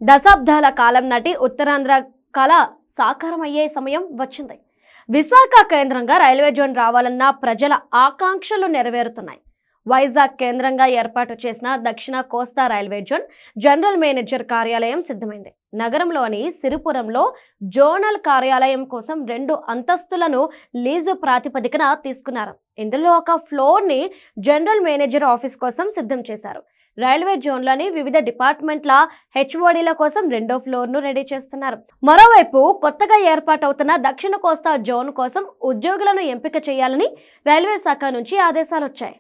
దశాబ్దాల కాలం నాటి ఉత్తరాంధ్ర కళ సాకారమయ్యే సమయం వచ్చింది. విశాఖ కేంద్రంగా రైల్వే జోన్ రావాలన్న ప్రజల ఆకాంక్షలు నెరవేరుతున్నాయి. వైజాగ్ కేంద్రంగా ఏర్పాటు చేసిన దక్షిణ కోస్తా రైల్వే జోన్ జనరల్ మేనేజర్ కార్యాలయం సిద్ధమైంది. నగరంలోని సిరిపురంలో జోనల్ కార్యాలయం కోసం 2 అంతస్తులను లీజు ప్రాతిపదికన తీసుకున్నారు. ఇందులో ఒక ఫ్లోర్ని జనరల్ మేనేజర్ ఆఫీస్ కోసం సిద్ధం చేశారు. రైల్వే జోన్లోని వివిధ డిపార్ట్మెంట్ల హెచ్ఓడీల కోసం 2వ ఫ్లోర్ను రెడీ చేస్తున్నారు. మరోవైపు కొత్తగా ఏర్పాటవుతున్న దక్షిణ కోస్తా జోన్ కోసం ఉద్యోగులను ఎంపిక చేయాలని రైల్వే శాఖ నుంచి ఆదేశాలు వచ్చాయి.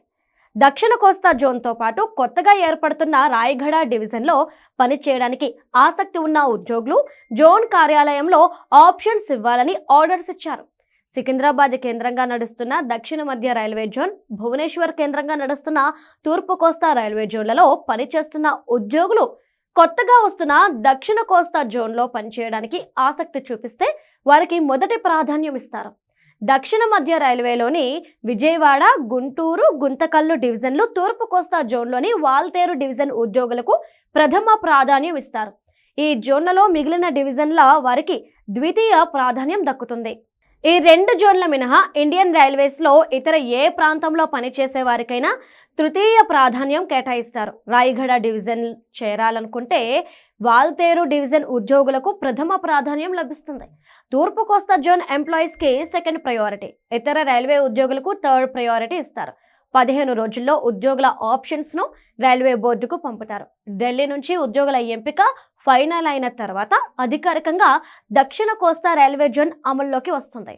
దక్షిణ కోస్తా జోన్తో పాటు కొత్తగా ఏర్పడుతున్న రాయగడ డివిజన్లో పనిచేయడానికి ఆసక్తి ఉన్న ఉద్యోగులు జోన్ కార్యాలయంలో ఆప్షన్స్ ఇవ్వాలని ఆర్డర్స్ ఇచ్చారు. సికింద్రాబాద్ కేంద్రంగా నడుస్తున్న దక్షిణ మధ్య రైల్వే జోన్, భువనేశ్వర్ కేంద్రంగా నడుస్తున్న తూర్పు కోస్తా రైల్వే జోన్లలో పనిచేస్తున్న ఉద్యోగులు కొత్తగా వస్తున్న దక్షిణ కోస్తా జోన్లో పనిచేయడానికి ఆసక్తి చూపిస్తే వారికి మొదటి ప్రాధాన్యం ఇస్తారు. దక్షిణ మధ్య రైల్వేలోని విజయవాడ, గుంటూరు, గుంతకల్లు డివిజన్లు, తూర్పు కోస్తా జోన్లోని వాల్తేరు డివిజన్ ఉద్యోగులకు ప్రథమ ప్రాధాన్యం ఇస్తారు. ఈ జోన్లలో మిగిలిన డివిజన్ల వారికి ద్వితీయ ప్రాధాన్యం దక్కుతుంది. ఈ 2 జోన్ల మినహా ఇండియన్ రైల్వేస్లో ఇతర ఏ ప్రాంతంలో పనిచేసే వారికైనా తృతీయ ప్రాధాన్యం కేటాయిస్తారు. రాయగడ డివిజన్ చేరాలనుకుంటే వాల్తేరు డివిజన్ ఉద్యోగులకు ప్రథమ ప్రాధాన్యం లభిస్తుంది. తూర్పు కోస్తా జోన్ ఎంప్లాయీస్కి సెకండ్ ప్రయారిటీ, ఇతర రైల్వే ఉద్యోగులకు థర్డ్ ప్రయారిటీ ఇస్తారు. 15 రోజుల్లో ఉద్యోగుల ఆప్షన్స్ను రైల్వే బోర్డుకు పంపుతారు. ఢిల్లీ నుంచి ఉద్యోగుల ఎంపిక ఫైనల్ అయిన తర్వాత అధికారికంగా దక్షిణ కోస్తా రైల్వే జోన్ అమల్లోకి వస్తుంది.